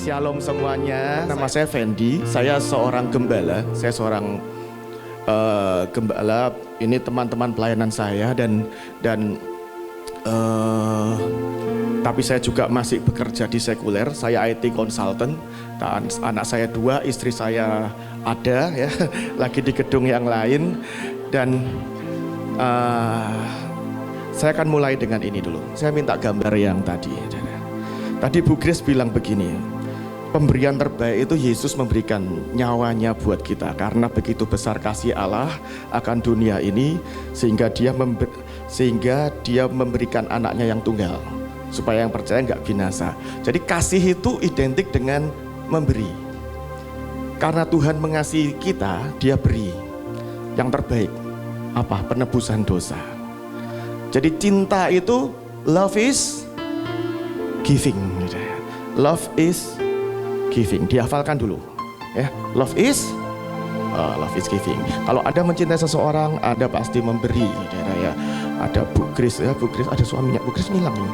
Shalom semuanya, nama saya Fendi, saya seorang gembala, gembala. Ini teman-teman pelayanan saya dan tapi saya juga masih bekerja di sekuler. Saya IT consultant. Dan anak saya 2, istri saya ada ya, lagi di gedung yang lain. Dan saya akan mulai dengan ini dulu. Saya minta gambar yang tadi. Tadi Bu Grace bilang begini, pemberian terbaik itu Yesus memberikan nyawanya buat kita. Karena begitu besar kasih Allah akan dunia ini, sehingga dia memberikan anaknya yang tunggal, supaya yang percaya nggak binasa. Jadi kasih itu identik dengan memberi. Karena Tuhan mengasihi kita, dia beri yang terbaik. Apa? Penebusan dosa. Jadi cinta itu, love is giving. Love is giving. Dihafalkan dulu ya. Love is giving. Kalau ada mencintai seseorang, ada pasti memberi, saudara ya. Ada Bu Grace ya, Bu Grace ada suaminya. Bu Grace ngilang ya.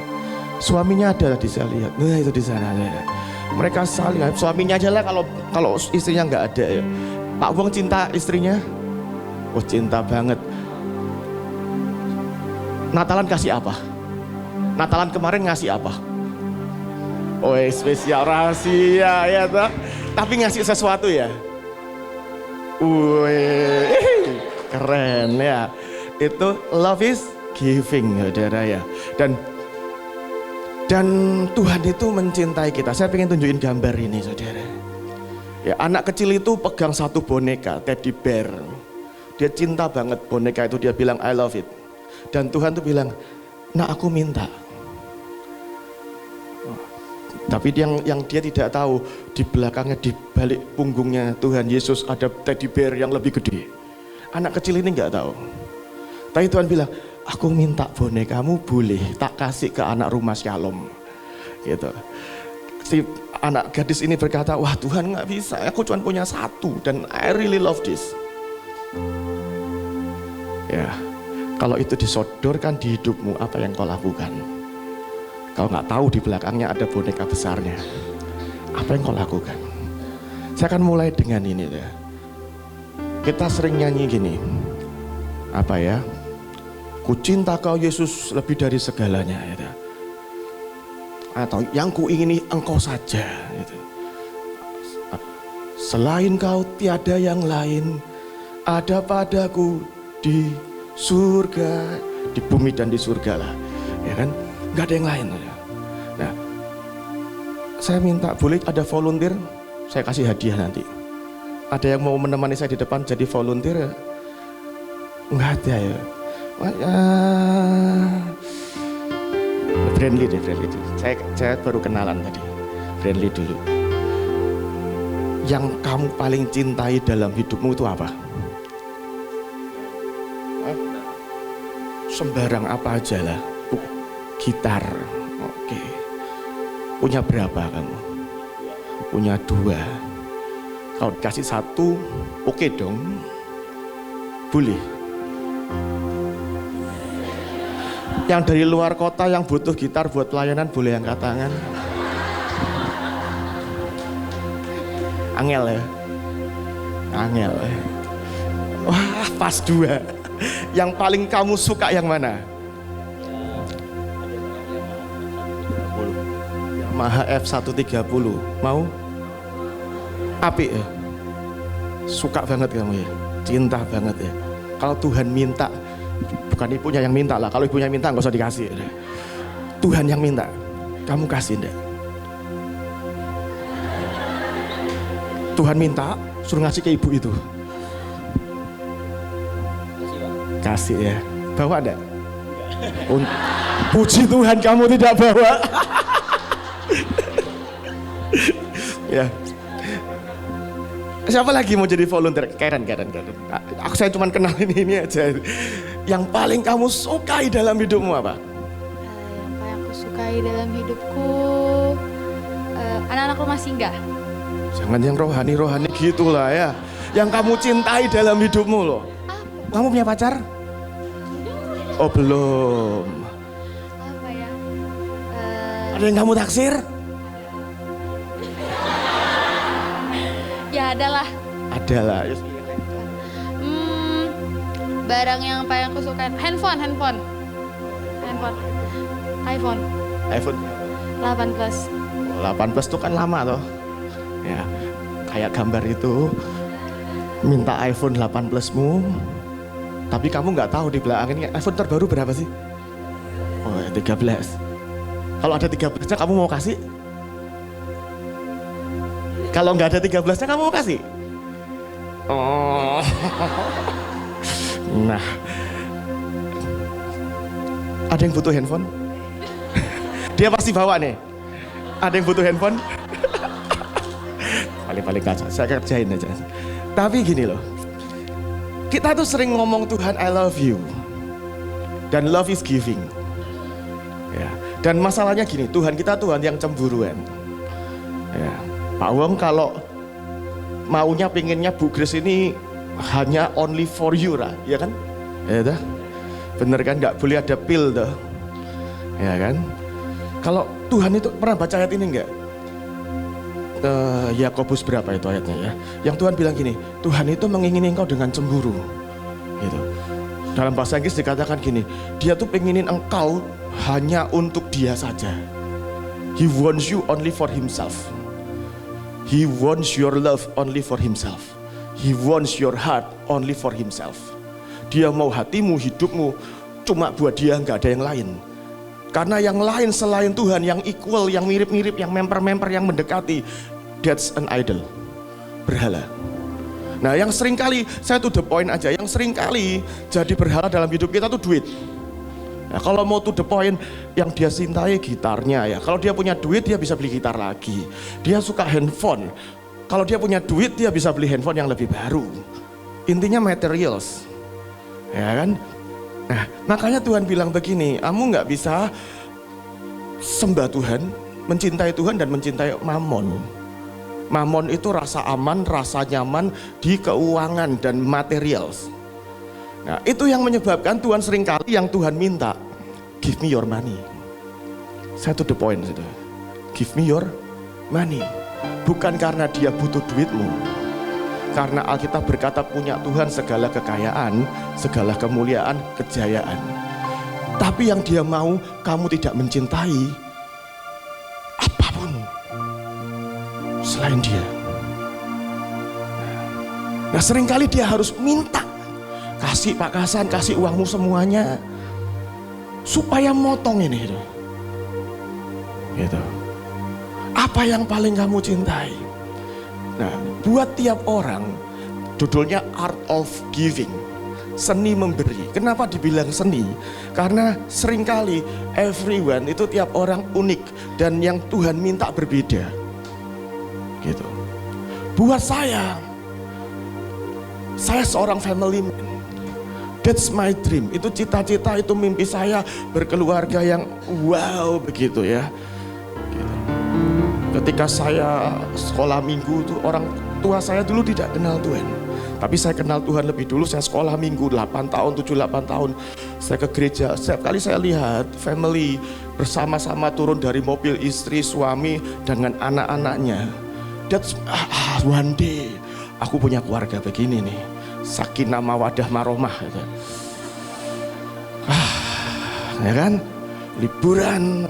Suaminya ada di saya lihat. Nah, itu di sana ya. Mereka saling, suaminya aja lah kalau istrinya nggak ada ya. Pak Wong cinta istrinya? Oh, cinta banget. Natalan kasih apa? Natalan kemarin ngasih apa? Oh, spesial rahasia ya toh. Tapi ngasih sesuatu ya. Wih, keren ya. Itu love is giving, saudara ya. Dan Tuhan itu mencintai kita. Saya pengen tunjukin gambar ini, saudara. Ya, anak kecil itu pegang satu boneka, teddy bear. Dia cinta banget boneka itu, dia bilang I love it. Dan Tuhan tuh bilang, "Nak, aku minta." Tapi yang dia tidak tahu, di belakangnya, di balik punggungnya Tuhan Yesus ada teddy bear yang lebih gede. Anak kecil ini nggak tahu. Tapi Tuhan bilang, "Aku minta bonekamu boleh tak kasih ke anak rumah Shalom." Gitu. Si anak gadis ini berkata, "Wah Tuhan, nggak bisa, aku cuma punya satu dan I really love this." Ya, kalau itu disodorkan di hidupmu, apa yang kau lakukan? Kau nggak tahu di belakangnya ada boneka besarnya. Apa yang kau lakukan? Saya akan mulai dengan ini ya. Kita sering nyanyi gini, apa ya? Ku cinta kau Yesus lebih dari segalanya, gitu. Atau yang ku ingini engkau saja, gitu. Selain kau tiada yang lain, ada padaku di surga, di bumi dan di surga lah, ya kan? Gak ada yang lain. Nah, saya minta boleh ada volunteer, saya kasih hadiah nanti. Ada yang mau menemani saya di depan jadi volunteer? Enggak ada ya. Friendly deh. Saya baru kenalan tadi. Friendly dulu. Yang kamu paling cintai dalam hidupmu itu apa? Sembarang apa aja lah. Gitar, oke. Punya berapa kamu? Punya 2. Kalau dikasih 1, oke dong. Boleh. Yang dari luar kota yang butuh gitar buat pelayanan boleh angkat tangan. Angel ya. Angel ya. Wah, pas 2. Yang paling kamu suka yang mana? Yamaha F130. Mau? Apik ya? Suka banget kamu ya? Cinta banget ya? Kalau Tuhan minta, bukan ibunya yang minta lah. Kalau ibunya minta nggak usah dikasih. Tuhan yang minta, kamu kasih enggak? Tuhan minta, suruh ngasih ke ibu itu. Kasih ya. Bawa enggak? Puji Tuhan kamu tidak bawa. Ya. Siapa lagi mau jadi volunteer? Karen. Saya cuma kenalin ini aja. Yang paling kamu sukai dalam hidupmu apa? Yang paling aku sukai dalam hidupku anak-anak rumah singgah. Jangan yang rohani gitulah ya. Yang kamu cintai dalam hidupmu loh. Kamu punya pacar? Oh belum. Apa ya? Ada yang kamu taksir? adalah. Adalah. Barang yang paling aku suka, handphone. iPhone iPhone 8 Plus. 8 Plus itu kan lama toh. Ya, kayak gambar itu minta iPhone 8 Plusmu, tapi kamu nggak tahu di belakangnya iPhone terbaru berapa sih? Oh, 13. Kalau ada 13-nya kamu mau kasih? Kalau nggak ada 13-nya kamu mau kasih? Oh. Nah, ada yang butuh handphone? Dia pasti bawa nih. Ada yang butuh handphone? Paling-paling kaca, saya kerjain aja. Tapi gini loh, kita tuh sering ngomong Tuhan I love you. Dan love is giving. Ya. Dan masalahnya gini, Tuhan kita Tuhan yang cemburuan. Ya. Pak Wong kalau maunya pinginnya Bu Grace ini hanya only for you lah, ya kan? Ya dah. Bener kan, nggak boleh ada pill dah. Ya kan? Kalau Tuhan itu pernah baca ayat ini enggak? Yakobus berapa itu ayatnya ya? Yang Tuhan bilang gini, Tuhan itu mengingini engkau dengan cemburu. Gitu. Dalam bahasa Inggris dikatakan gini, dia tuh penginin engkau hanya untuk dia saja. He wants you only for himself. He wants your love only for himself. He wants your heart only for himself. Dia mau hatimu, hidupmu cuma buat dia, nggak ada yang lain. Karena yang lain selain Tuhan, yang equal, yang mirip-mirip, yang memper-memper, yang mendekati, that's an idol, berhala. Nah yang sering kali, saya to the point aja, yang sering kali jadi berhala dalam hidup kita tuh duit. Nah, kalau mau to the point, yang dia cintai gitarnya ya. Kalau dia punya duit, dia bisa beli gitar lagi. Dia suka handphone. Kalau dia punya duit, dia bisa beli handphone yang lebih baru. Intinya materials, ya kan? Nah, makanya Tuhan bilang begini, kamu nggak bisa sembah Tuhan, mencintai Tuhan dan mencintai mamon. Mamon itu rasa aman, rasa nyaman di keuangan dan materials. Nah, itu yang menyebabkan Tuhan seringkali yang Tuhan minta, give me your money. Saya to the point itu. Give me your money. Bukan karena dia butuh duitmu. Karena Alkitab berkata punya Tuhan segala kekayaan, segala kemuliaan, kejayaan. Tapi yang dia mau, kamu tidak mencintai apapun selain dia. Nah seringkali dia harus minta. Kasih Pak Kasan, kasih uangmu semuanya. Supaya motong ini. Gitu. Apa yang paling kamu cintai? Nah, buat tiap orang, judulnya Art of Giving, seni memberi. Kenapa dibilang seni? Karena seringkali everyone itu tiap orang unik dan yang Tuhan minta berbeda. Gitu. Buat saya seorang family man. That's my dream. Itu cita-cita, itu mimpi saya berkeluarga yang wow begitu ya. Ketika saya sekolah minggu itu orang tua saya dulu tidak kenal Tuhan. Tapi saya kenal Tuhan lebih dulu, saya sekolah minggu 8 tahun, 7-8 tahun. Saya ke gereja, setiap kali saya lihat family bersama-sama turun dari mobil istri, suami dengan anak-anaknya. That's one day aku punya keluarga begini nih. Sakinah mawadah marohmah gitu. Ya kan? Liburan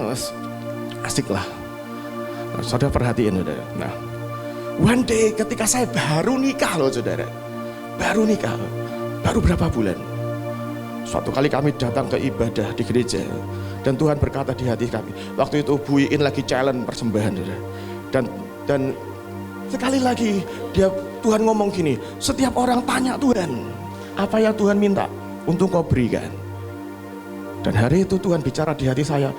asik lah. Saudara perhatiin saudara. Nah, one day ketika saya baru nikah loh saudara. Baru nikah loh. Baru berapa bulan. Suatu kali kami datang ke ibadah di gereja. Dan Tuhan berkata di hati kami. Waktu itu Bu Iin lagi challenge persembahan saudara. Dan sekali lagi Tuhan ngomong gini. Setiap orang tanya Tuhan. Apa yang Tuhan minta untuk kau berikan. Dan hari itu Tuhan bicara di hati saya.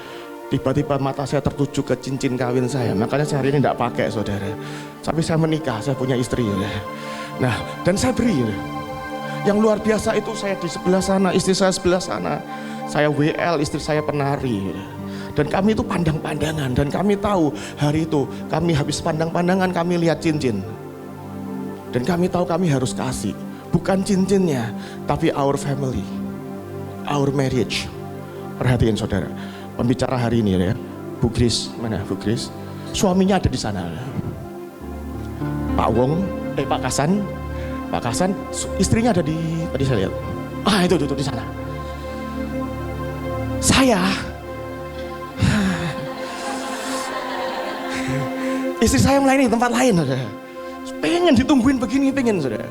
Tiba-tiba mata saya tertuju ke cincin kawin saya. Makanya saya hari ini tidak pakai saudara. Tapi saya menikah, saya punya istri ya. Nah, dan saya beri. Yang luar biasa itu saya di sebelah sana, istri saya sebelah sana. Saya WL, istri saya penari. Dan kami itu pandang-pandangan. Dan kami tahu hari itu kami habis pandang-pandangan kami lihat cincin. Dan kami tahu kami harus kasih. Bukan cincinnya, tapi our family. Our marriage. Perhatiin saudara. Pembicara hari ini ya, Bu Grace, mana Bu Grace? Suaminya ada di sana. Pak Wong Pak Kasan, istrinya ada di, tadi saya lihat. Itu di sana. Saya, istri saya melayani di tempat lain, saudara. Pengen ditungguin begini, saudara.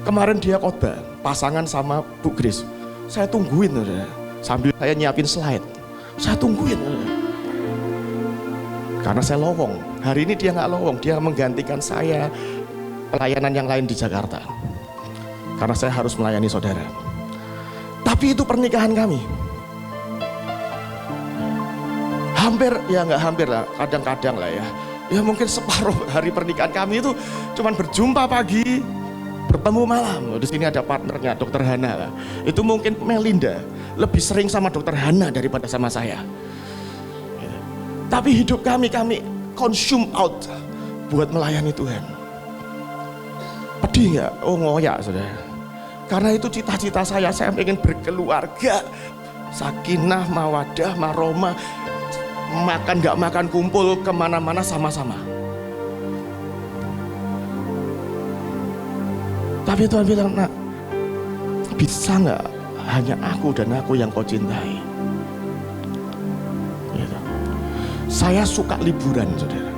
Kemarin dia khotbah, pasangan sama Bu Grace. Saya tungguin, saudara. Sambil saya nyiapin slide. Saya tungguin, saudara. Karena saya lowong. Hari ini dia nggak lowong, dia menggantikan saya pelayanan yang lain di Jakarta. Karena saya harus melayani saudara. Tapi itu pernikahan kami. Hampir, ya nggak hampir lah, kadang-kadang lah ya. Ya mungkin separuh hari pernikahan kami itu cuman berjumpa pagi, bertemu malam. Di sini ada partnernya, Dokter Hana lah. Itu mungkin Melinda lebih sering sama Dokter Hana daripada sama saya. Tapi hidup kami consume out buat melayani Tuhan. Pedih nggak? Oh ngoyak saudara. Karena itu cita-cita saya ingin berkeluarga, sakinah, mawadah, maroma, makan nggak makan kumpul kemana-mana sama-sama. Tapi Tuhan bilang, nak, bisa nggak hanya aku dan aku yang kau cintai? Gitu. Saya suka liburan, saudara.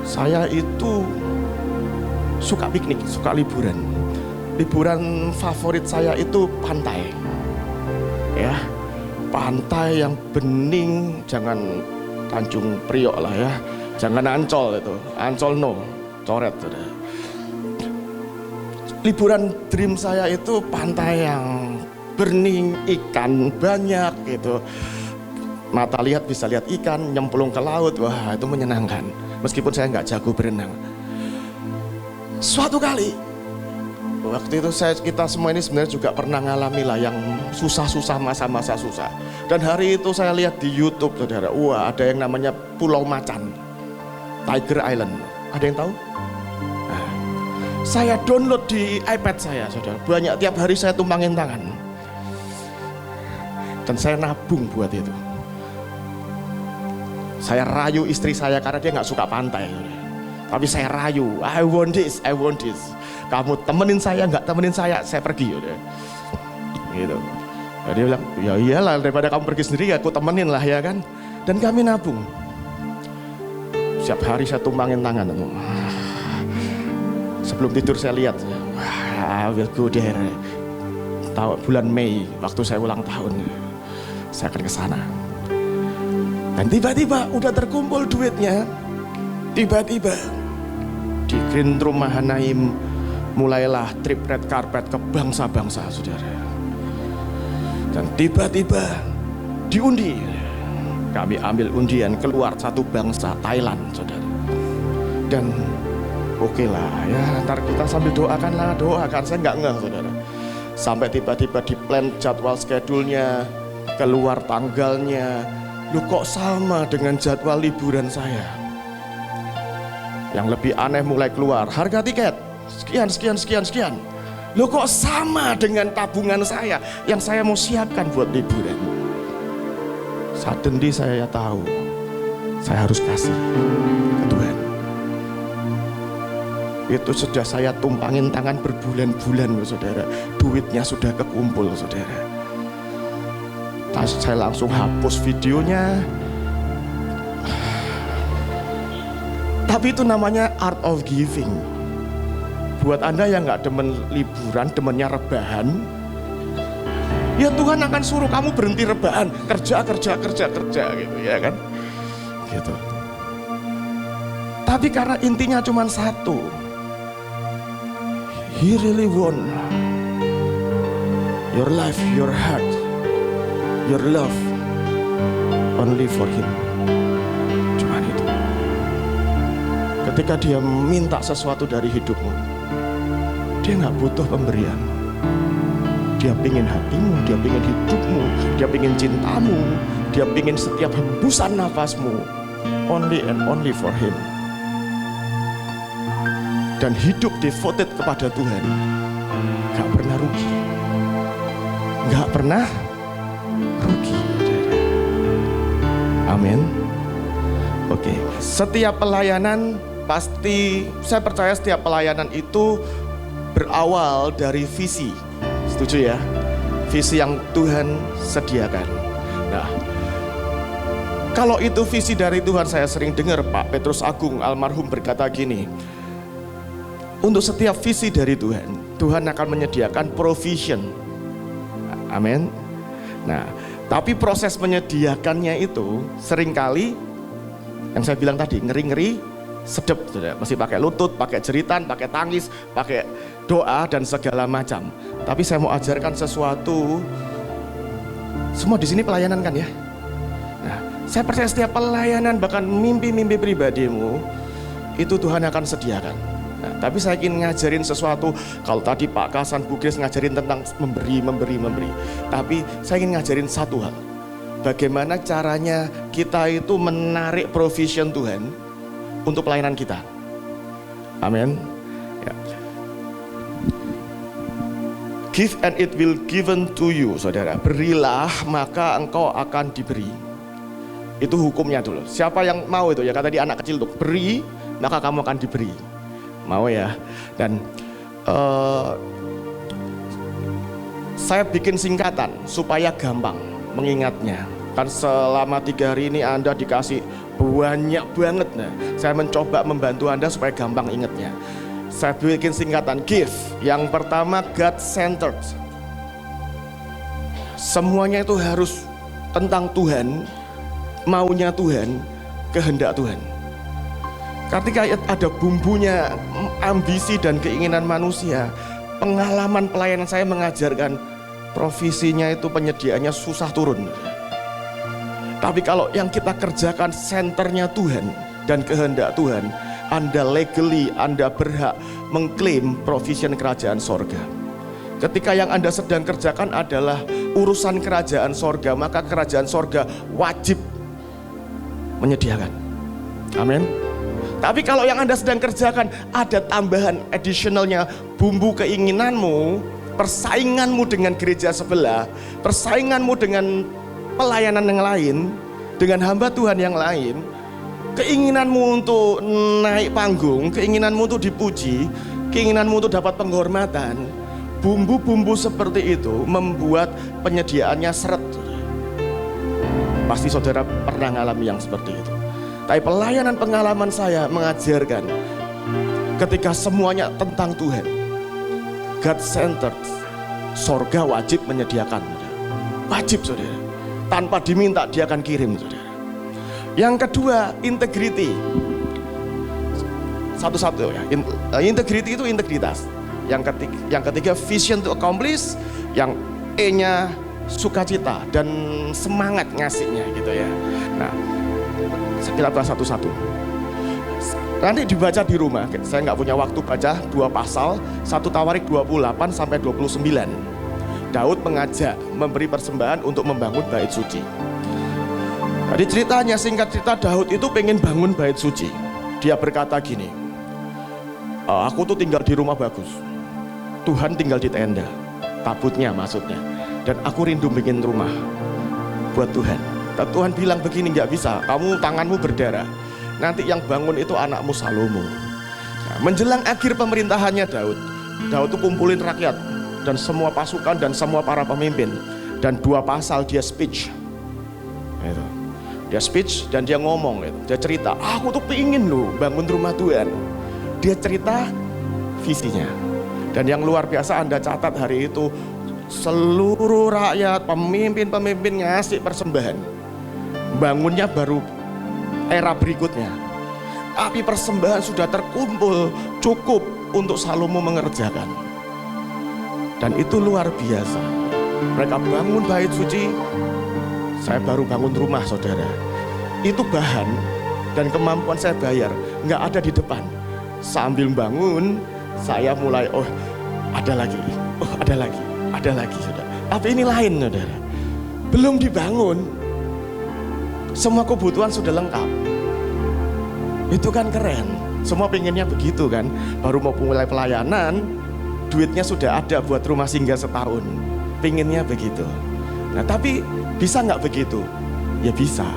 Saya itu suka piknik, suka liburan. Liburan favorit saya itu pantai. Ya, pantai yang bening, jangan Tanjung Priok lah ya. Jangan Ancol itu, Ancol no, coret saudara. Liburan dream saya itu pantai yang bening, ikan banyak gitu. Mata lihat bisa lihat ikan, nyemplung ke laut, wah itu menyenangkan. Meskipun saya nggak jago berenang. Suatu kali, waktu itu kita semua ini sebenarnya juga pernah ngalami lah yang susah-susah, masa-masa susah. Dan hari itu saya lihat di YouTube, saudara, wah ada yang namanya Pulau Macan, Tiger Island. Ada yang tahu? Nah, saya download di iPad saya, saudara. Banyak, tiap hari saya tumpangin tangan. Dan saya nabung buat itu. Saya rayu istri saya karena dia nggak suka pantai, saudara. Tapi saya rayu, I want this. Kamu temenin saya, nggak temenin saya pergi udah. Gitu. Nah, dia bilang, ya iyalah daripada kamu pergi sendiri ya aku temenin lah ya kan. Dan kami nabung. Setiap hari saya tumpangin tangan. Sebelum tidur saya lihat, I will go there. Tahu bulan Mei waktu saya ulang tahun, saya akan ke sana. Dan tiba-tiba udah terkumpul duitnya. Tiba-tiba di Green Room Mahanaim mulailah trip red carpet ke bangsa-bangsa, saudara. Dan tiba-tiba diundi. Kami ambil undian, keluar satu bangsa, Thailand, saudara. Dan oke lah ya, ntar kita sambil doakan, saya nggak ngeh, saudara. Sampai tiba-tiba di plan jadwal schedule-nya, keluar tanggalnya. Loh kok sama dengan jadwal liburan saya? Yang lebih aneh mulai keluar, harga tiket sekian. Loh kok sama dengan tabungan saya yang saya mau siapkan buat liburan? Suddenly saya tahu, saya harus kasih ke Tuhan. Itu sudah saya tumpangin tangan berbulan-bulan, saudara. Duitnya sudah kekumpul, saudara. Saya langsung hapus videonya. Tapi itu namanya art of giving. Buat Anda yang gak demen liburan, demennya rebahan, ya Tuhan akan suruh kamu berhenti rebahan, kerja gitu ya kan, gitu. Tapi karena intinya cuma satu, He really want your life, your heart, your love only for Him. Cuma itu. Ketika dia minta sesuatu dari hidupmu, dia gak butuh pemberian. Dia pingin hatimu, dia pingin hidupmu, dia pingin cintamu, dia pingin setiap hembusan nafasmu. Only and only for Him. Dan hidup devoted kepada Tuhan gak pernah rugi. Gak pernah rugi. Amin. Oke, setiap pelayanan pasti saya percaya setiap pelayanan itu berawal dari visi. Setuju ya? Visi yang Tuhan sediakan. Nah, kalau itu visi dari Tuhan, saya sering dengar Pak Petrus Agung almarhum berkata gini, untuk setiap visi dari Tuhan, Tuhan akan menyediakan provision. Amin. Nah, tapi proses menyediakannya itu seringkali yang saya bilang tadi, ngeri-ngeri, sedep, mesti pakai lutut, pakai jeritan, pakai tangis, pakai doa dan segala macam. Tapi saya mau ajarkan sesuatu. Semua di sini pelayanan kan ya? Nah, saya percaya setiap pelayanan, bahkan mimpi-mimpi pribadimu itu Tuhan akan sediakan. Nah, tapi saya ingin ngajarin sesuatu. Kalau tadi Pak Kasan, Bu Grace ngajarin tentang memberi. Tapi saya ingin ngajarin satu hal. Bagaimana caranya kita itu menarik provision Tuhan untuk pelayanan kita. Amin. Ya. Give and it will given to you, saudara. Berilah maka engkau akan diberi. Itu hukumnya dulu. Siapa yang mau itu ya, kata tadi anak kecil tuh, beri maka kamu akan diberi. Mau ya. Dan saya bikin singkatan supaya gampang mengingatnya. Kan selama 3 hari ini Anda dikasih banyak banget. Nah, saya mencoba membantu Anda supaya gampang ingatnya. Saya bikin singkatan give. Yang pertama God centered. Semuanya itu harus tentang Tuhan, maunya Tuhan, kehendak Tuhan. Ketika ada bumbunya ambisi dan keinginan manusia, pengalaman pelayanan saya mengajarkan provisinya itu penyediaannya susah turun. Tapi kalau yang kita kerjakan senternya Tuhan dan kehendak Tuhan, Anda legally, Anda berhak mengklaim provision kerajaan sorga. Ketika yang Anda sedang kerjakan adalah urusan kerajaan sorga, maka kerajaan sorga wajib menyediakan. Amin. Tapi kalau yang Anda sedang kerjakan ada tambahan additionalnya, bumbu keinginanmu, persainganmu dengan gereja sebelah, persainganmu dengan pelayanan yang lain, dengan hamba Tuhan yang lain, keinginanmu untuk naik panggung, keinginanmu untuk dipuji, keinginanmu untuk dapat penghormatan, bumbu-bumbu seperti itu membuat penyediaannya seret. Pasti saudara pernah mengalami yang seperti itu. Tapi pelayanan pengalaman saya mengajarkan ketika semuanya tentang Tuhan, God centered, sorga wajib menyediakan. Wajib saudara. Tanpa diminta dia akan kirim, saudara. Yang kedua, integrity. Satu-satu ya. Integrity itu integritas. Yang ketiga vision to accomplish. Yang E-nya sukacita dan semangat ngasihnya gitu ya. Nah, kita bahas satu-satu. Nanti dibaca di rumah. Saya nggak punya waktu baca 2 pasal, 1 Tawarik 28 sampai 29. Daud mengajak memberi persembahan untuk membangun bait suci. Jadi ceritanya, singkat cerita, Daud itu pengen bangun bait suci. Dia berkata gini, aku tuh tinggal di rumah bagus, Tuhan tinggal di tenda, tabutnya maksudnya, dan aku rindu bikin rumah buat Tuhan. Dan Tuhan bilang begini, nggak bisa, kamu tanganmu berdarah, nanti yang bangun itu anakmu Salomo. Nah, menjelang akhir pemerintahannya Daud tuh kumpulin rakyat dan semua pasukan dan semua para pemimpin, dan 2 pasal dia speech gitu. Dia speech dan dia ngomong gitu. Dia cerita, aku tuh pengen loh bangun rumah Tuhan. Dia cerita visinya. Dan yang luar biasa Anda catat hari itu, seluruh rakyat, pemimpin-pemimpin ngasih persembahan. Bangunnya baru era berikutnya, tapi persembahan sudah terkumpul cukup untuk Salomo mengerjakan. Dan itu luar biasa. Mereka bangun bait suci, saya baru bangun rumah saudara. Itu bahan dan kemampuan saya bayar, nggak ada di depan. Sambil bangun, saya mulai, oh ada lagi saudara. Tapi ini lain saudara. Belum dibangun, semua kebutuhan sudah lengkap. Itu kan keren. Semua pengennya begitu kan. Baru mau mulai pelayanan, duitnya sudah ada buat rumah singgah setahun. Pengennya begitu. Nah tapi bisa nggak begitu? Ya bisa.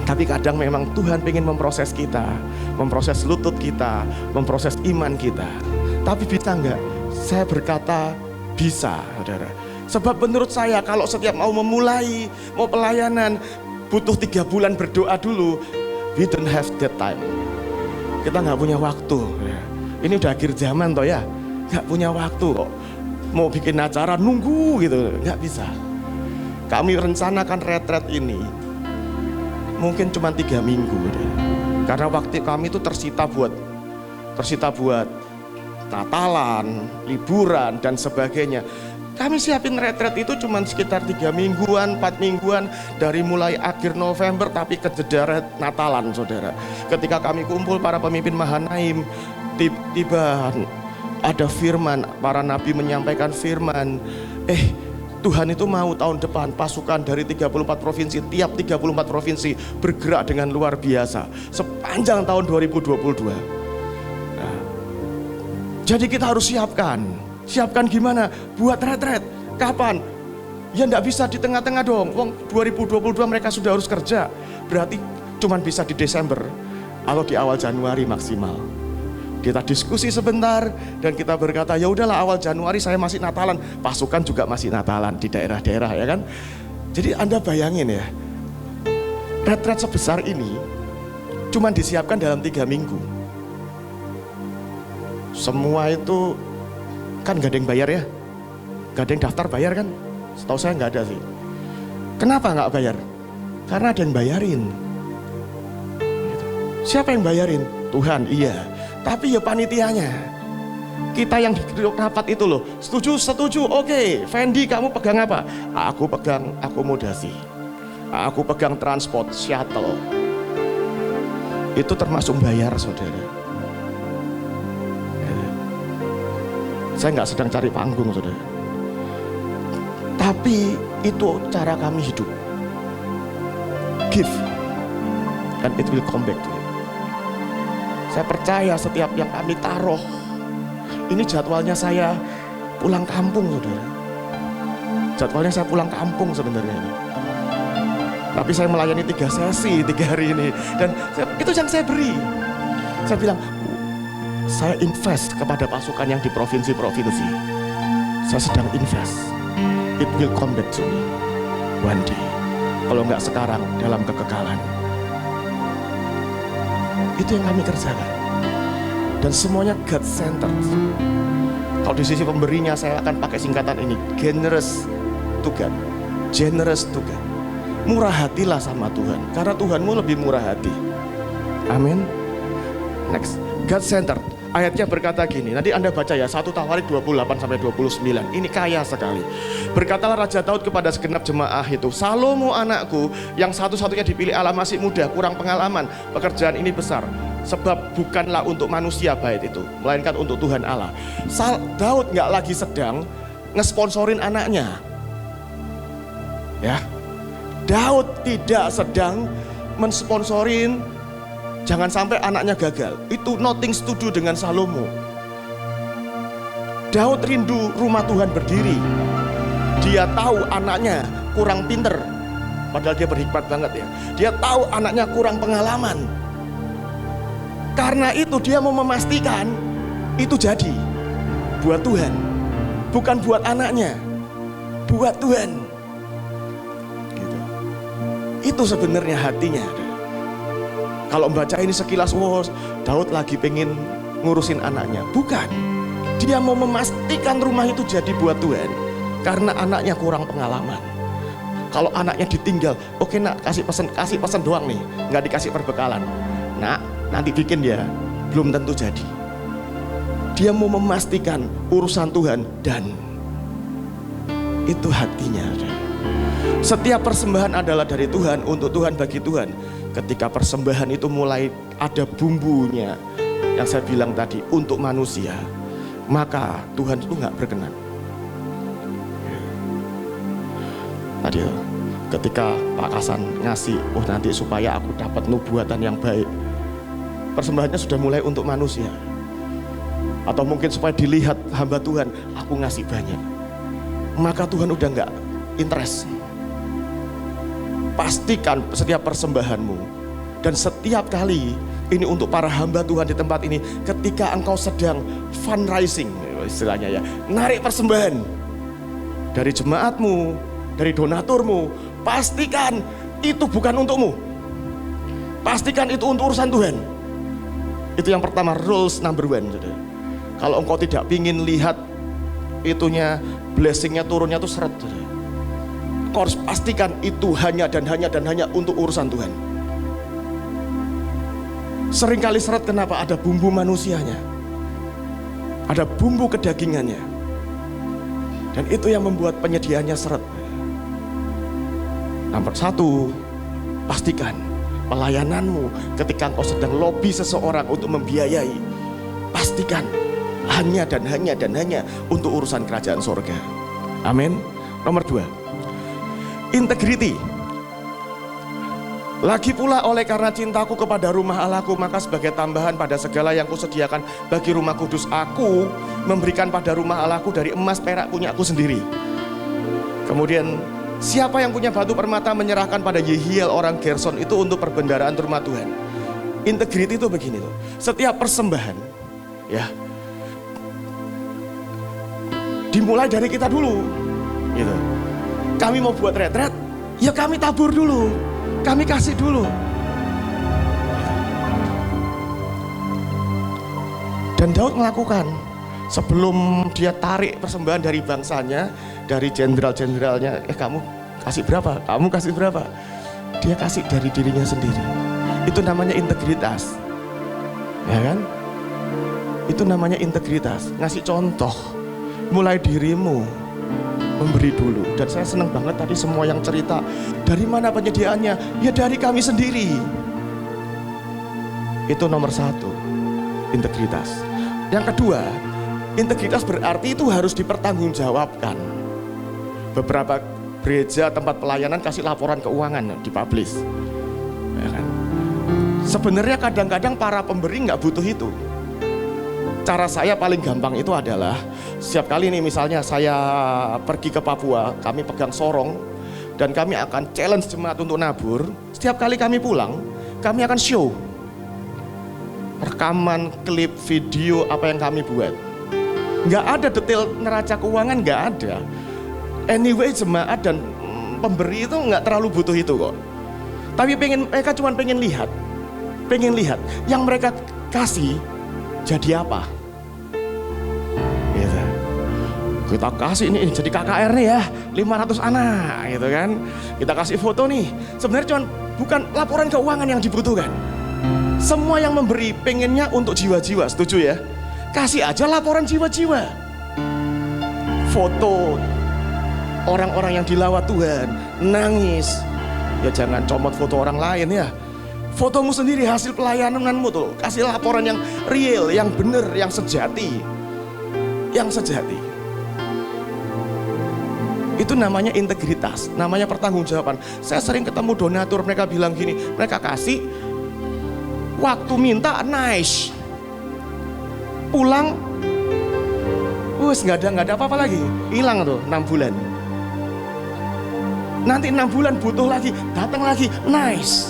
Tapi kadang memang Tuhan pengen memproses kita, memproses lutut kita, memproses iman kita. Tapi bisa enggak? Saya berkata bisa, saudara. Sebab menurut saya kalau setiap mau memulai, mau pelayanan, butuh 3 bulan berdoa dulu. We don't have that time. Kita nggak punya waktu. Ini udah akhir zaman toh ya, nggak punya waktu kok. Mau bikin acara nunggu gitu, nggak bisa. Kami rencanakan retret ini mungkin cuma 3 minggu deh. Karena waktu kami itu tersita buat Natalan, liburan dan sebagainya. Kami siapin retret itu cuma sekitar 3 mingguan, 4 mingguan, dari mulai akhir November, tapi kejeda Natalan, saudara. Ketika kami kumpul para pemimpin Mahanaim, tiba ada firman, para nabi menyampaikan firman, Tuhan itu mau tahun depan pasukan dari 34 provinsi, tiap 34 provinsi bergerak dengan luar biasa sepanjang tahun 2022. Nah, jadi kita harus siapkan gimana? Buat retret. Kapan? Ya enggak bisa di tengah-tengah dong. Wong 2022 mereka sudah harus kerja. Berarti cuman bisa di Desember atau di awal Januari maksimal. Kita diskusi sebentar dan kita berkata, ya udahlah awal Januari saya masih Natalan, pasukan juga masih Natalan di daerah-daerah, ya kan? Jadi Anda bayangin ya, retret sebesar ini cuma disiapkan dalam 3 minggu. Semua itu kan gak ada yang bayar ya, gak ada yang daftar bayar kan? Setahu saya gak ada sih. Kenapa gak bayar? Karena ada yang bayarin. Siapa yang bayarin? Tuhan, iya. Tapi ya panitianya, kita yang rapat itu loh, setuju, oke. Fendi kamu pegang apa? Aku pegang akomodasi, aku pegang transport, shuttle. Itu termasuk bayar, saudara. Saya nggak sedang cari panggung, saudara. Tapi itu cara kami hidup. Give, and it will come back to you. Saya percaya setiap yang kami taruh, ini jadwalnya saya pulang kampung, saudara. Jadwalnya saya pulang kampung sebenarnya. Tapi saya melayani 3 sesi 3 hari ini. Dan itu yang saya beri. Saya bilang, saya invest kepada pasukan yang di provinsi-provinsi. Saya sedang invest. It will come back to me one day. Kalau nggak sekarang, dalam kekekalan. Itu yang kami kerjakan. Dan semuanya God-centered. Kalau di sisi pemberinya saya akan pakai singkatan ini, generous to God. Generous to God. Murah hatilah sama Tuhan, karena Tuhanmu lebih murah hati. Amin. Next, God-centered. Ayatnya berkata gini, nanti Anda baca ya, 1 Tawarik 28-29. Ini kaya sekali. Berkatalah Raja Daud kepada segenap jemaah itu, Salomo anakku, yang satu-satunya dipilih Allah masih muda, kurang pengalaman. Pekerjaan ini besar, sebab bukanlah untuk manusia bait itu, melainkan untuk Tuhan Allah. Daud gak lagi sedang ngesponsorin anaknya. Ya, Daud tidak sedang mensponsorin jangan sampai anaknya gagal. Itu nothing to do dengan Salomo. Daud rindu rumah Tuhan berdiri. Dia tahu anaknya kurang pinter, padahal dia berhikmat banget ya. Dia tahu anaknya kurang pengalaman. Karena itu dia mau memastikan itu jadi buat Tuhan, bukan buat anaknya, buat Tuhan. Gitu. Itu sebenarnya hatinya. Kalau membaca ini sekilas, wow, Daud lagi pengen ngurusin anaknya. Bukan. Dia mau memastikan rumah itu jadi buat Tuhan. Karena anaknya kurang pengalaman. Kalau anaknya ditinggal, oke nak, kasih pesan doang nih. Nggak dikasih perbekalan. Nak, nanti bikin ya. Belum tentu jadi. Dia mau memastikan urusan Tuhan dan itu hatinya. Setiap persembahan adalah dari Tuhan, untuk Tuhan, bagi Tuhan. Ketika persembahan itu mulai ada bumbunya, yang saya bilang tadi, untuk manusia, maka Tuhan itu nggak berkenan. Tadi ketika Pak Kasan ngasih, nanti supaya aku dapat nubuatan yang baik, persembahannya sudah mulai untuk manusia. Atau mungkin supaya dilihat hamba Tuhan, aku ngasih banyak. Maka Tuhan udah nggak interest. pastikan setiap persembahanmu dan setiap kali ini untuk para hamba Tuhan di tempat ini, ketika engkau sedang fundraising istilahnya ya, narik persembahan dari jemaatmu, dari donaturmu, pastikan itu bukan untukmu, pastikan itu untuk urusan Tuhan. Itu yang pertama, rules number one. Kalau engkau tidak ingin lihat itunya, blessingnya turunnya tuh seret, kau harus pastikan itu hanya dan hanya untuk urusan Tuhan. Seringkali seret, kenapa? Ada bumbu manusianya, ada bumbu kedagingannya, dan itu yang membuat penyediaannya seret. Nomor satu, pastikan pelayananmu ketika engkau sedang lobby seseorang untuk membiayai, pastikan hanya dan hanya untuk urusan kerajaan sorga. Amin. Nomor dua, integrity. Lagi pula oleh karena cintaku kepada rumah Allahku, maka sebagai tambahan pada segala yang kusediakan bagi rumah kudus, aku memberikan pada rumah Allahku dari emas perak punya aku sendiri. Kemudian, siapa yang punya batu permata menyerahkan pada Yehiel orang Gerson itu untuk perbendaharaan rumah Tuhan. Integrity itu begini loh. Setiap persembahan ya dimulai dari kita dulu gitu. Kami mau buat retret, ya kami tabur dulu, kami kasih dulu. Dan Daud melakukan sebelum dia tarik persembahan dari bangsanya, dari jenderal-jenderalnya, kamu kasih berapa? Kamu kasih berapa? Dia kasih dari dirinya sendiri. Itu namanya integritas. Ya kan? Itu namanya integritas. Ngasih contoh. Mulai dirimu memberi dulu. Dan saya senang banget tadi semua yang cerita. Dari mana penyediaannya? Ya dari kami sendiri. Itu nomor satu, integritas. Yang kedua, integritas berarti itu harus dipertanggungjawabkan. Beberapa gereja tempat pelayanan kasih laporan keuangan, dipublish. Ya kan? Sebenarnya kadang-kadang para pemberi nggak butuh itu. Cara saya paling gampang itu adalah setiap kali nih misalnya saya pergi ke Papua, kami pegang sorong dan kami akan challenge jemaat untuk nabur. Setiap kali kami pulang, kami akan show rekaman, klip, video apa yang kami buat. Nggak ada detail neraca keuangan, nggak ada. Anyway, jemaat dan pemberi itu nggak terlalu butuh itu kok. Tapi mereka cuma pengen lihat yang mereka kasih jadi apa. Gitu. Kita kasih ini jadi KKR nih ya, 500 anak gitu kan. Kita kasih foto nih. Sebenarnya cuma bukan laporan keuangan yang dibutuhkan. Semua yang memberi pengennya untuk jiwa-jiwa, setuju ya? Kasih aja laporan jiwa-jiwa. Foto orang-orang yang dilawat Tuhan, nangis. Ya jangan comot foto orang lain ya. Fotomu sendiri, hasil pelayananmu tuh. Kasih laporan yang real, yang benar, yang sejati. Yang sejati. Itu namanya integritas, namanya pertanggungjawaban. Saya sering ketemu donatur, mereka bilang gini, mereka kasih, waktu minta nice. Pulang, nggak ada apa-apa lagi. Hilang tuh 6 bulan. Nanti 6 bulan butuh lagi, datang lagi, nice.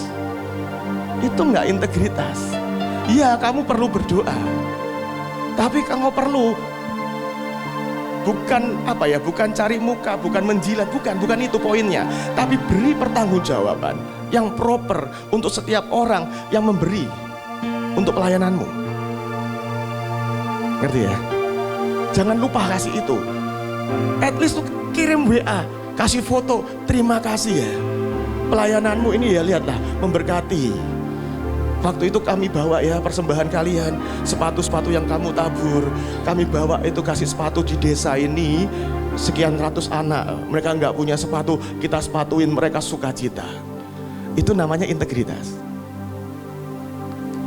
Itu nggak integritas. Iya, kamu perlu berdoa. Tapi kamu perlu bukan cari muka, bukan menjilat, bukan itu poinnya. Tapi beri pertanggungjawaban yang proper untuk setiap orang yang memberi untuk pelayananmu. Ngerti ya? Jangan lupa kasih itu. At least tuh kirim WA, kasih foto, terima kasih ya. Pelayananmu ini ya lihatlah memberkati. Waktu itu kami bawa ya persembahan kalian, sepatu-sepatu yang kamu tabur, kami bawa itu kasih sepatu di desa ini, sekian ratus anak, mereka nggak punya sepatu, kita sepatuin mereka sukacita. Itu namanya integritas.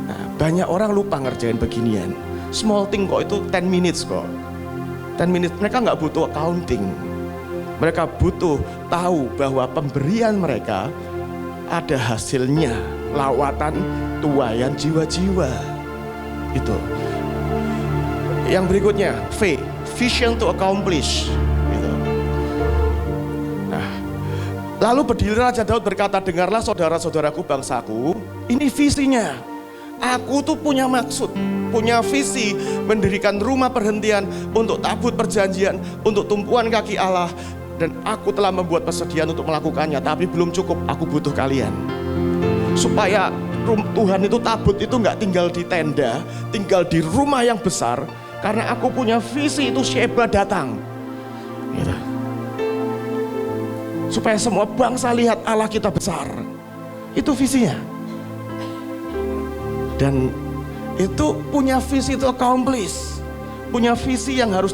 Nah, banyak orang lupa ngerjain beginian. Small thing kok itu 10 minutes kok. 10 minutes, mereka nggak butuh accounting. Mereka butuh tahu bahwa pemberian mereka ada hasilnya, lawatan tuayan jiwa-jiwa. Itu. Yang berikutnya, vision to accomplish. Gitu. Nah, Lalu berdiri Raja Daud berkata, dengarlah saudara-saudaraku bangsaku, ini visinya. Aku tuh punya maksud, punya visi mendirikan rumah perhentian untuk tabut perjanjian, untuk tumpuan kaki Allah. Dan aku telah membuat persediaan untuk melakukannya, tapi belum cukup, aku butuh kalian. Supaya Tuhan itu tabut itu gak tinggal di tenda, tinggal di rumah yang besar. Karena aku punya visi itu Sheba datang gitu. Supaya semua bangsa lihat Allah kita besar. Itu visinya. Dan itu punya visi itu accomplish. Punya visi yang harus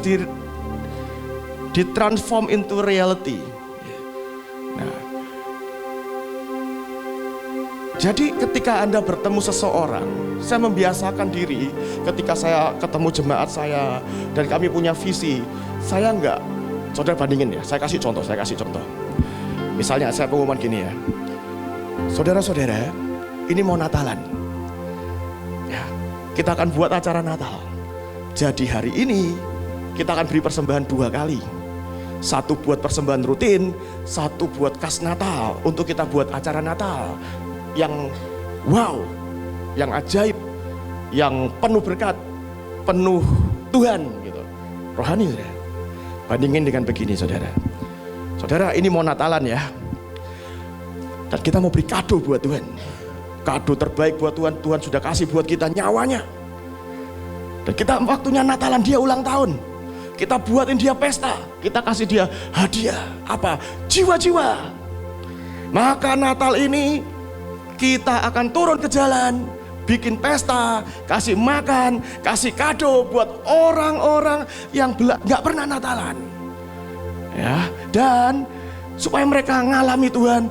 ditransform into reality. Nah, jadi ketika Anda bertemu seseorang, saya membiasakan diri ketika saya ketemu jemaat saya dan kami punya visi, saya enggak, saudara bandingin ya, saya kasih contoh. Misalnya saya pengumuman gini ya, saudara-saudara, ini mau Natalan, ya, kita akan buat acara Natal. Jadi hari ini kita akan beri persembahan 2 kali, 1 buat persembahan rutin, 1 buat kas Natal untuk kita buat acara Natal yang wow, yang ajaib, yang penuh berkat, penuh Tuhan gitu, rohani saudara. Bandingin dengan begini saudara. Saudara, ini mau Natalan ya, dan kita mau beri kado buat Tuhan. Kado terbaik buat Tuhan, Tuhan sudah kasih buat kita nyawanya. Dan kita waktunya Natalan, dia ulang tahun, kita buatin dia pesta, kita kasih dia hadiah apa? Jiwa-jiwa. Maka Natal ini kita akan turun ke jalan, bikin pesta, kasih makan, kasih kado buat orang-orang yang gak pernah Natalan. Ya, dan supaya mereka ngalami Tuhan,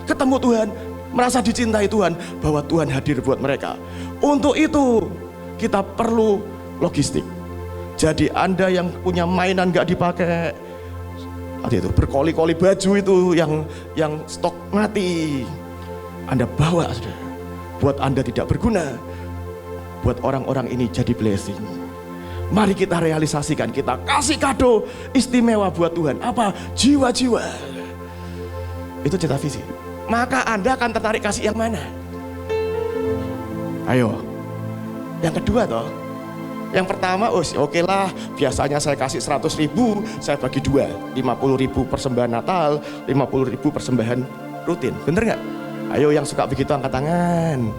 ketemu Tuhan, merasa dicintai Tuhan, bahwa Tuhan hadir buat mereka. Untuk itu kita perlu logistik. Jadi Anda yang punya mainan gak dipakai, itu berkoli-koli baju itu yang stok mati, Anda bawa saudara, buat Anda tidak berguna, buat orang-orang ini jadi blessing. Mari kita realisasikan, kita kasih kado istimewa buat Tuhan. Apa? Jiwa-jiwa. Itu cita visi. Maka Anda akan tertarik kasih yang mana? Ayo. Yang kedua toh. Yang pertama, oke lah, biasanya saya kasih 100.000, saya bagi 2, 50.000 persembahan Natal, 50.000 persembahan rutin. Bener nggak? Ayo yang suka begitu angkat tangan.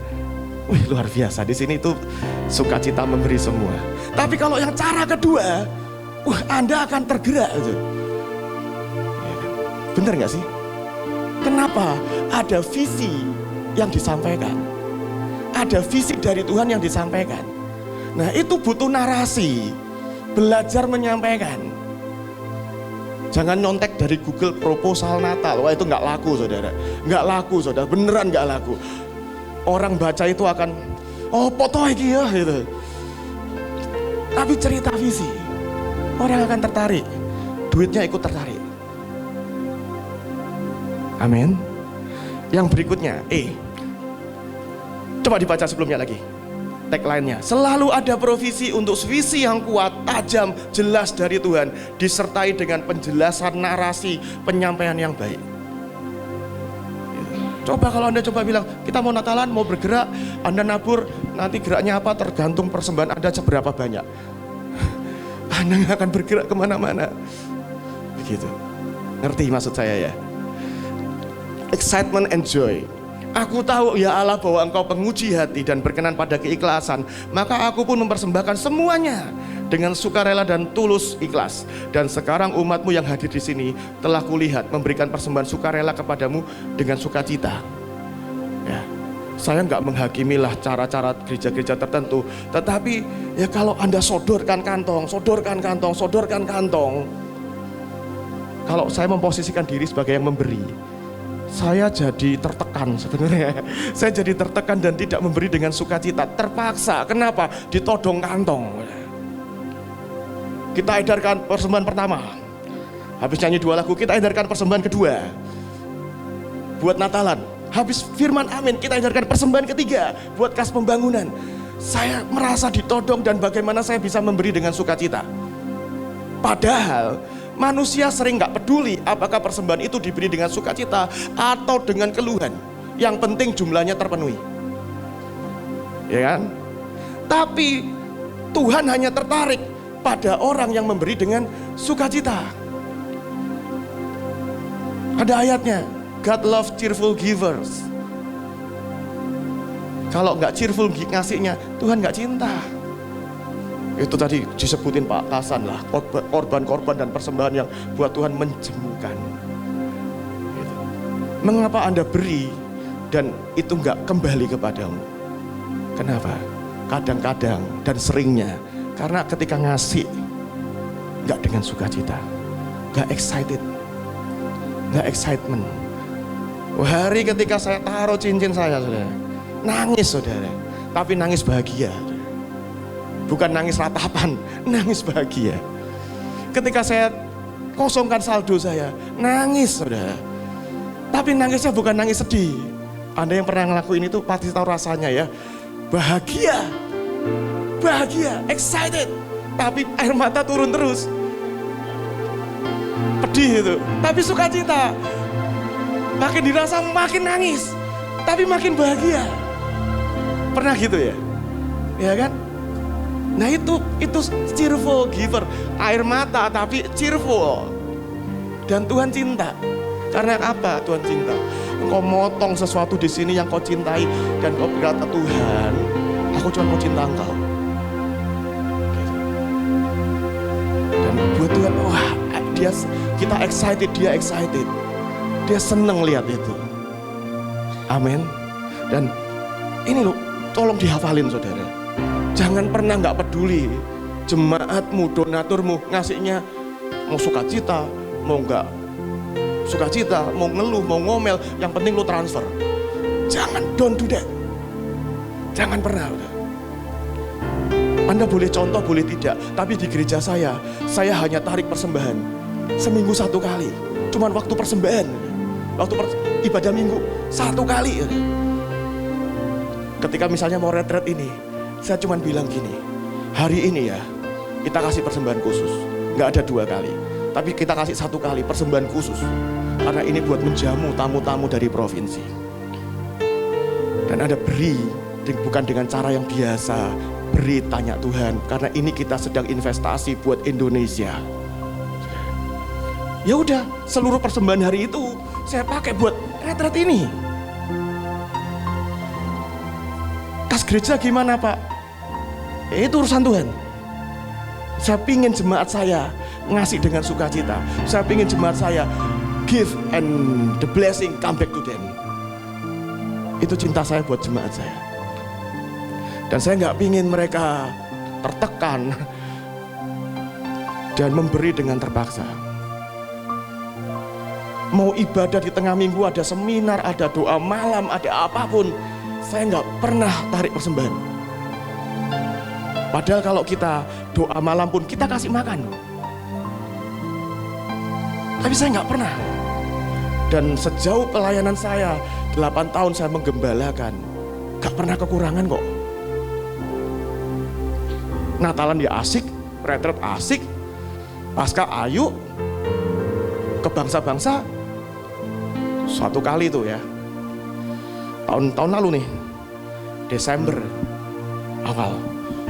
Wih, luar biasa, di sini tuh sukacita memberi semua. Tapi kalau yang cara kedua, Anda akan tergerak gitu. Bener nggak sih? Kenapa? Ada visi yang disampaikan, ada visi dari Tuhan yang disampaikan. Nah, itu butuh narasi, belajar menyampaikan. Jangan nyontek dari Google proposal Natal. Wah, itu nggak laku saudara, nggak laku saudara, beneran nggak laku. Orang baca itu akan, foto iki ya gitu. Tapi cerita visi, orang akan tertarik, duitnya ikut tertarik. Amin. Yang berikutnya, coba dibaca sebelumnya lagi. Tagline-nya, selalu ada provisi untuk visi yang kuat, tajam, jelas dari Tuhan, disertai dengan penjelasan narasi, penyampaian yang baik. Coba kalau Anda coba bilang, kita mau Natalan, mau bergerak, Anda nabur, nanti geraknya apa tergantung persembahan Anda seberapa banyak. Anda nggak akan bergerak kemana-mana. Begitu. Ngerti maksud saya ya? Excitement and joy. Aku tahu ya Allah bahwa Engkau penguji hati dan berkenan pada keikhlasan. Maka aku pun mempersembahkan semuanya dengan sukarela dan tulus ikhlas. Dan sekarang umatmu yang hadir di sini telah kulihat memberikan persembahan sukarela kepadamu dengan sukacita. Ya, saya nggak menghakimilah cara-cara gereja-gereja tertentu. Tetapi ya kalau Anda sodorkan kantong. Kalau saya memposisikan diri sebagai yang memberi, saya jadi tertekan sebenarnya. Saya jadi tertekan dan tidak memberi dengan sukacita. Terpaksa. Kenapa? Ditodong kantong. Kita edarkan persembahan pertama. Habis nyanyi 2 lagu, kita edarkan persembahan kedua. Buat Natalan. Habis firman amin, kita edarkan persembahan ketiga. Buat kas pembangunan. Saya merasa ditodong dan bagaimana saya bisa memberi dengan sukacita. Padahal Manusia sering nggak peduli apakah persembahan itu diberi dengan sukacita atau dengan keluhan. Yang penting jumlahnya terpenuhi. Ya kan? Tapi Tuhan hanya tertarik pada orang yang memberi dengan sukacita. Ada ayatnya, God love cheerful givers. Kalau nggak cheerful ngasihnya, Tuhan nggak cinta. Itu tadi disebutin Pak Hasan lah, korban-korban dan persembahan yang buat Tuhan menjemukan. Gitu. Mengapa Anda beri dan itu nggak kembali kepadamu? Kenapa? Kadang-kadang dan seringnya karena ketika ngasih nggak dengan sukacita, nggak excited, nggak excitement. Hari ketika saya taruh cincin saya, saudara, nangis saudara, tapi nangis bahagia. Bukan nangis ratapan, nangis bahagia. Ketika saya kosongkan saldo saya, nangis saudara. Tapi nangisnya bukan nangis sedih. Anda yang pernah ngelakuin itu pasti tahu rasanya ya. Bahagia, bahagia, excited. Tapi air mata turun terus. Pedih itu, tapi sukacita. Makin dirasa makin nangis, tapi makin bahagia. Pernah gitu ya? Ya kan? Nah itu cheerful giver, air mata tapi cheerful. Dan Tuhan cinta. Karena apa Tuhan cinta? Engkau motong sesuatu di sini yang kau cintai dan kau berkata, Tuhan, aku cuma mau cinta Engkau. Dan buat Tuhan, wah, kita excited, dia excited. Dia seneng lihat itu. Amin. Dan ini loh, tolong dihafalin saudara. Jangan pernah nggak peduli jemaatmu, donaturmu ngasihnya mau sukacita, mau nggak sukacita, mau ngeluh, mau ngomel, yang penting lu transfer. Jangan, don't do that. Jangan pernah. Anda boleh contoh, boleh tidak, tapi di gereja saya hanya tarik persembahan seminggu 1 kali. Cuman waktu persembahan, waktu ibadah minggu 1 kali. Ketika misalnya mau retret ini, saya cuma bilang gini, hari ini ya kita kasih persembahan khusus, nggak ada 2 kali, tapi kita kasih 1 kali persembahan khusus, karena ini buat menjamu tamu-tamu dari provinsi. Dan Anda beri bukan dengan cara yang biasa, beri tanya Tuhan, karena ini kita sedang investasi buat Indonesia. Ya udah, seluruh persembahan hari itu saya pakai buat retret ini. Kas gereja gimana Pak? Itu urusan Tuhan. Saya pingin jemaat saya ngasih dengan sukacita. Saya pingin jemaat saya give and the blessing come back to them. Itu cinta saya buat jemaat saya. Dan saya nggak pingin mereka tertekan dan memberi dengan terpaksa. Mau ibadah di tengah minggu, ada seminar, ada doa malam, ada apapun, saya nggak pernah tarik persembahan. Padahal kalau kita doa malam pun kita kasih makan. Tapi saya nggak pernah. Dan sejauh pelayanan saya 8 tahun saya menggembalakan, nggak pernah kekurangan kok. Natalan ya asik, retret asik, Paskah ayu, ke bangsa-bangsa 1 kali itu ya. Tahun lalu nih, Desember awal.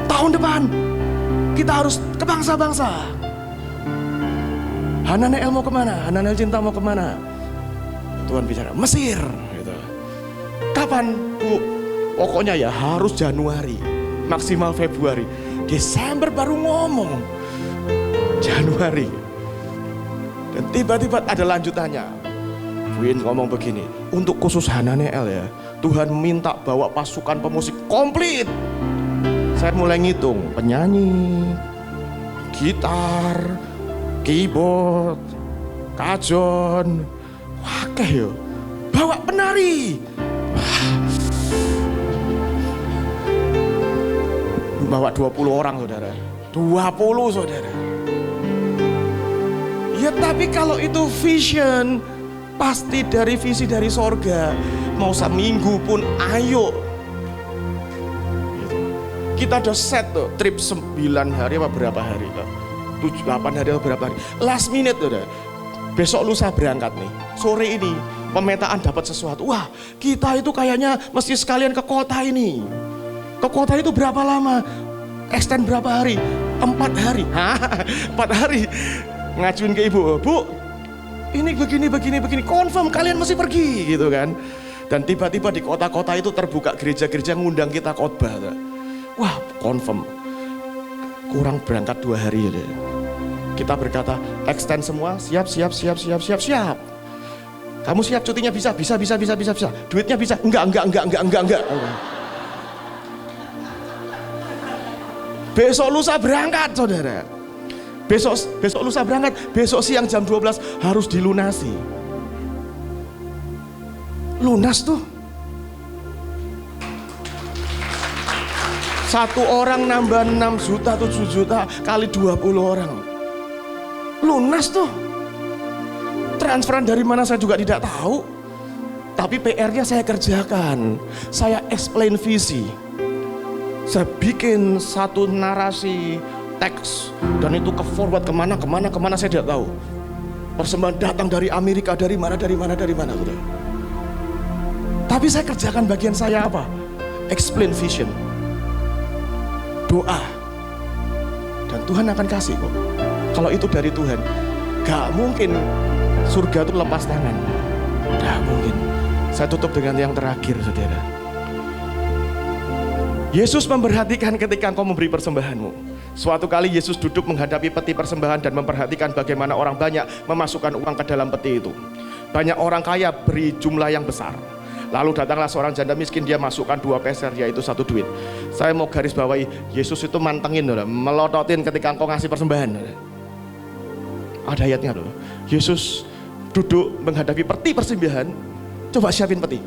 Tahun depan kita harus ke bangsa-bangsa. Hananel mau kemana? Hananel cinta mau kemana? Tuhan bicara Mesir gitu. Kapan Bu? Pokoknya ya harus Januari, maksimal Februari. Desember baru ngomong Januari. Dan tiba-tiba ada lanjutannya. Win ngomong begini, untuk khusus Hananel ya, Tuhan minta bawa pasukan pemusik komplit. Saya mulai ngitung, penyanyi, gitar, keyboard, kajon, wakeh yo, bawa penari. Bawa 20 orang saudara, 20 saudara. Ya tapi kalau itu vision, pasti dari visi dari sorga. Mau seminggu pun ayo. Kita udah set tuh, trip 9 hari apa berapa hari tuh. 8 hari atau berapa hari. Last minute udah. Besok lusa berangkat nih. Sore ini pemetaan dapat sesuatu. Wah, kita itu kayaknya mesti sekalian ke kota ini. Ke kota itu berapa lama? Extend berapa hari? 4 hari. 4 hari. Ngajuin ke ibu, Bu, ini begini. Confirm kalian mesti pergi gitu kan. Dan tiba-tiba di kota-kota itu terbuka gereja-gereja ngundang kita khotbah. Wah, confirm. Kurang berangkat 2 hari ya. Kita berkata, extend semua, siap. Kamu siap cutinya bisa. Duitnya bisa, enggak. Besok lusa berangkat, saudara. Besok lusa berangkat, besok siang jam 12 harus dilunasi. Lunas tuh. Satu orang nambah 6 juta, 7 juta kali 20 orang. Lunas tuh. Transferan dari mana saya juga tidak tahu. Tapi PR-nya saya kerjakan. Saya explain visi. Saya bikin satu narasi teks. Dan itu ke forward kemana saya tidak tahu. Persembahan datang dari Amerika, dari mana. Udah. Tapi saya kerjakan bagian saya apa? Explain vision. Doa. Dan Tuhan akan kasih kok. Kalau itu dari Tuhan, gak mungkin surga itu lepas tangan. Gak mungkin. Saya tutup dengan yang terakhir, saudara. Yesus memperhatikan ketika engkau memberi persembahanmu. Suatu kali Yesus duduk menghadapi peti persembahan dan memperhatikan bagaimana orang banyak memasukkan uang ke dalam peti itu. Banyak orang kaya beri jumlah yang besar. Lalu datanglah seorang janda miskin, dia masukkan 2 peser, yaitu 1 duit. Saya mau garis bawahi, Yesus itu mantengin, melototin ketika engkau ngasih persembahan. Ada ayatnya loh. Yesus duduk menghadapi peti persembahan. Coba siapin peti.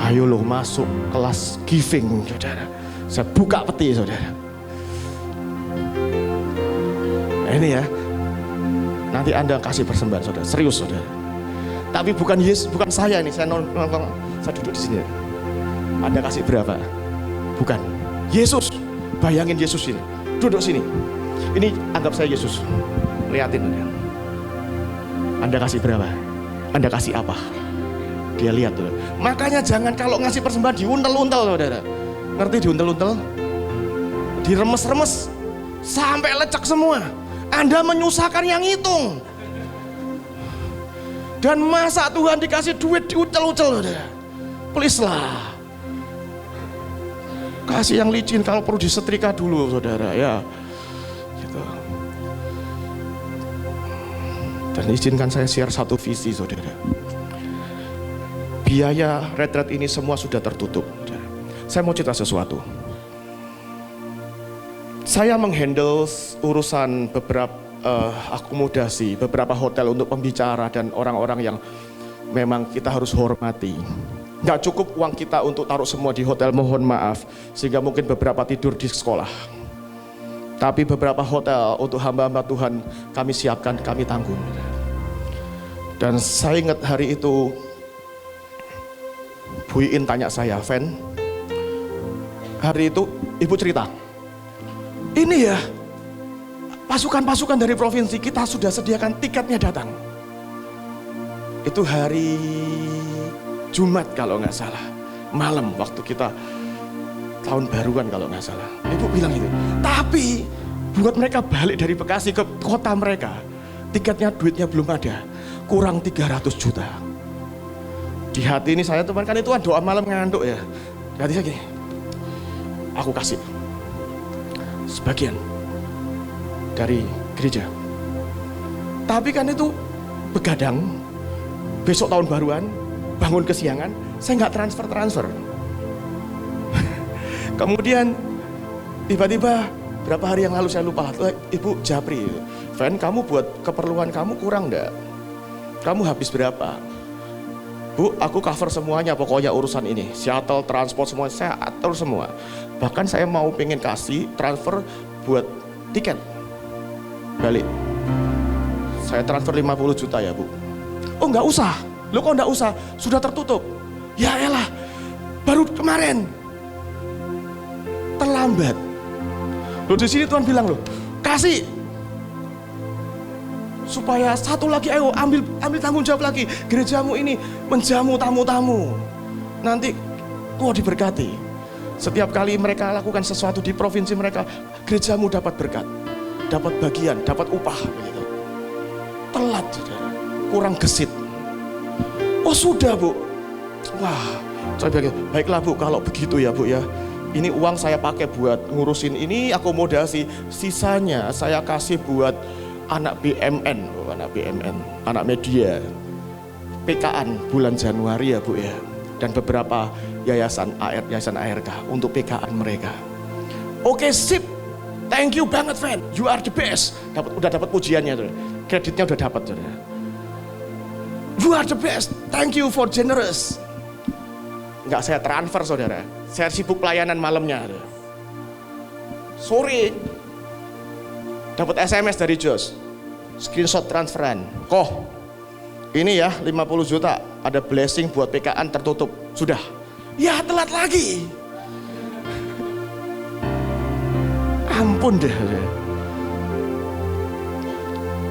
Ayo loh masuk kelas giving, saudara. Saya buka peti, saudara. Nah, ini ya. Nanti Anda kasih persembahan, saudara. Serius, saudara. Tapi bukan Yesus, bukan saya nih. Saya duduk di sini. Anda kasih berapa? Bukan. Yesus. Bayangin Yesus ini. Duduk sini. Ini anggap saya Yesus. Lihatin. Anda kasih berapa? Anda kasih apa? Dia lihat tuh. Makanya jangan kalau ngasih persembahan diuntel-untel, saudara. Ngerti diuntel-untel? Diremes-remes sampai lecek semua. Anda menyusahkan yang hitung. Dan masa Tuhan dikasih duit diucel-ucel, saudara? Please lah. Kasih yang licin, kalau perlu disetrika dulu, saudara, ya. Gitu. Dan izinkan saya share satu visi, saudara. Biaya retret ini semua sudah tertutup. Saya mau cerita sesuatu. Saya menghandle urusan beberapa akomodasi, beberapa hotel untuk pembicara dan orang-orang yang memang kita harus hormati. Nggak cukup uang kita untuk taruh semua di hotel, mohon maaf. Sehingga mungkin beberapa tidur di sekolah. Tapi beberapa hotel untuk hamba-hamba Tuhan kami siapkan, kami tanggung. Dan saya ingat hari itu Bu Iin tanya saya, Fen, hari itu ibu cerita, ini ya pasukan-pasukan dari provinsi kita sudah sediakan tiketnya datang. Itu hari Jumat kalau nggak salah, malam waktu kita tahun baruan kalau nggak salah. Ibu bilang itu. Tapi buat mereka balik dari Bekasi ke kota mereka, tiketnya duitnya belum ada, kurang 300 juta. Di hati ini saya teman kan itu kan doa malam ngantuk ya. Di hati saya gini, aku kasih sebagian dari gereja. Tapi kan itu begadang, besok tahun baruan, bangun kesiangan, saya nggak transfer. Kemudian tiba-tiba berapa hari yang lalu saya lupa, Ibu Japri, Fen, kamu buat keperluan kamu kurang nggak? Kamu habis berapa? Bu, aku cover semuanya pokoknya urusan ini, shuttle, transport semua, saya atur semua. Bahkan saya mau pengen kasih transfer buat tiket balik. Saya transfer 50 juta ya Bu. Oh nggak usah, lo kok nggak usah, sudah tertutup. Ya elah, baru kemarin. Terlambat. Loh di sini Tuhan bilang loh, kasih. Supaya satu lagi, ayo ambil tanggung jawab lagi. Gerejamu ini menjamu tamu-tamu. Nanti kau diberkati. Setiap kali mereka lakukan sesuatu di provinsi mereka, gerejamu dapat berkat, dapat bagian, dapat upah. Begitu. Telat, saudara. Kurang gesit. Oh sudah Bu. Wah, saya bilang, baiklah Bu, kalau begitu ya Bu ya. Ini uang saya pakai buat ngurusin ini akomodasi. Sisanya saya kasih buat anak BMN, anak media. PKN bulan Januari ya Bu ya. Dan beberapa yayasan ARK untuk PKN mereka. Oke, sip. Thank you banget, Van. You are the best. Udah dapat pujiannya tuh. Kreditnya udah dapat tuh. You are the best. Thank you for generous. Enggak saya transfer saudara. Saya sibuk pelayanan malamnya. Sore dapat SMS dari Jos. Screenshot transferan. Koh, ini ya 50 juta. Ada blessing buat PKN tertutup. Sudah. Ya telat lagi. Ampun deh.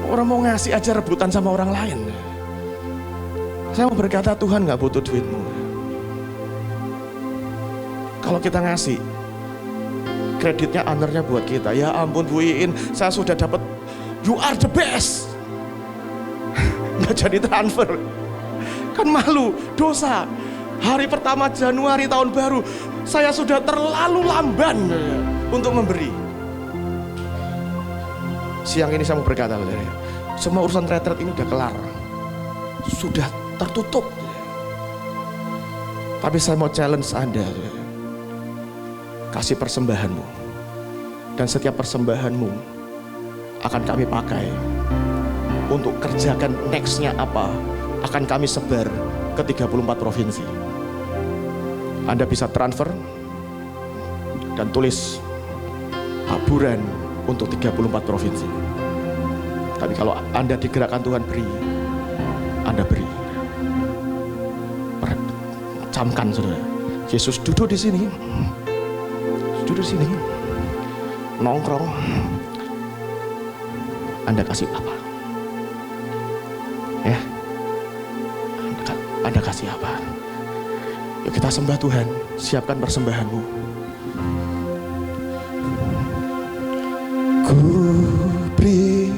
Orang mau ngasih aja rebutan sama orang lain. Saya mau berkata Tuhan gak butuh duitmu. Kalau kita ngasih, kreditnya anernya buat kita. Ya ampun Bu Iin, saya sudah dapat. You are the best. Gak jadi transfer. Kan malu, dosa. Hari pertama Januari tahun baru, saya sudah terlalu lamban untuk memberi. Siang ini saya mau berkata, semua urusan retret ini udah kelar. Sudah tertutup. Tapi saya mau challenge Anda. Kasih persembahanmu. Dan setiap persembahanmu akan kami pakai untuk kerjakan nextnya apa. Akan kami sebar ke 34 provinsi. Anda bisa transfer dan tulis taburan untuk 34 provinsi. Tapi kalau Anda digerakkan Tuhan beri, Anda beri. Camkan saudara. Yesus duduk di sini. Duduk di sini. Nongkrong. Anda kasih apa? Ya. Anda kasih apa? Yuk kita sembah Tuhan. Siapkan persembahanmu. Ku beri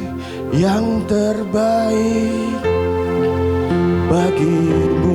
yang terbaik bagimu